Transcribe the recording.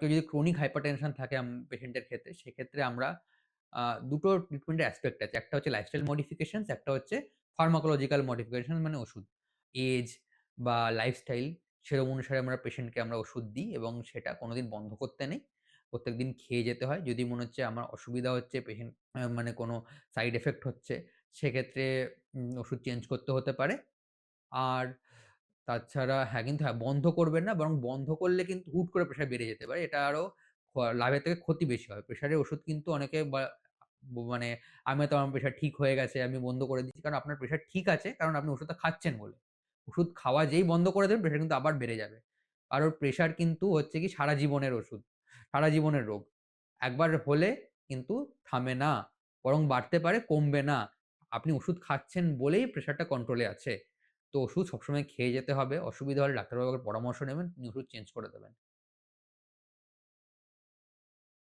কেউ যদি chronic hypertension থাকে পেশেন্টের ক্ষেত্রে, সেক্ষেত্রে আমরা আ ২ টো ট্রিটমেন্টের অ্যাসপেক্ট আছে। একটা হচ্ছে লাইফস্টাইল মডিফিকেশনস, একটা হচ্ছে ফার্মাকোলজিক্যাল মডিফিকেশন মানে ওষুধ। এজ বা লাইফস্টাইল সেরকম অনুসারে আমরা পেশেন্টকে আমরা ওষুধ দিই এবং সেটা কোনদিন বন্ধ করতে নেই। প্রত্যেকদিন খেয়ে যেতে হয়। যদি মনে হচ্ছে আমার অসুবিধা হচ্ছে পেশেন্ট মানে কোন সাইড ইফেক্ট হচ্ছে, সেক্ষেত্রে ওষুধ চেঞ্জ করতে হতে পারে। আর তাছাড়া হ্যাঁ, কিন্তু হ্যাঁ, বন্ধ করবেন না। বরং বন্ধ করলে কিন্তু হুট করে প্রেশার বেড়ে যেতে পারে। এটা আরো লাভের থেকে ক্ষতি বেশি হয়। প্রেশারের ওষুধ কিন্তু অনেকে মানে আমি হয়তো আমার প্রেশার ঠিক হয়ে গেছে, আমি বন্ধ করে দিচ্ছি। কারণ আপনার প্রেশার ঠিক আছে, কারণ আপনি ওষুধটা খাচ্ছেন বলে। ওষুধ খাওয়া যেই বন্ধ করে দেবেন, প্রেশার কিন্তু আবার বেড়ে যাবে। কারণ প্রেশার কিন্তু হচ্ছে কি সারা জীবনের ওষুধ, সারা জীবনের রোগ। একবার হলে কিন্তু থামে না, বরং বাড়তে পারে, কমবে না। আপনি ওষুধ খাচ্ছেন বলেই প্রেশারটা কন্ট্রোলে আছে। তো ওষুধ সবসময় খেয়ে যেতে হবে। অসুবিধা হলে ডাক্তারবাবুর পরামর্শ নেবেন, তিনি ওষুধ চেঞ্জ করে দেবেন।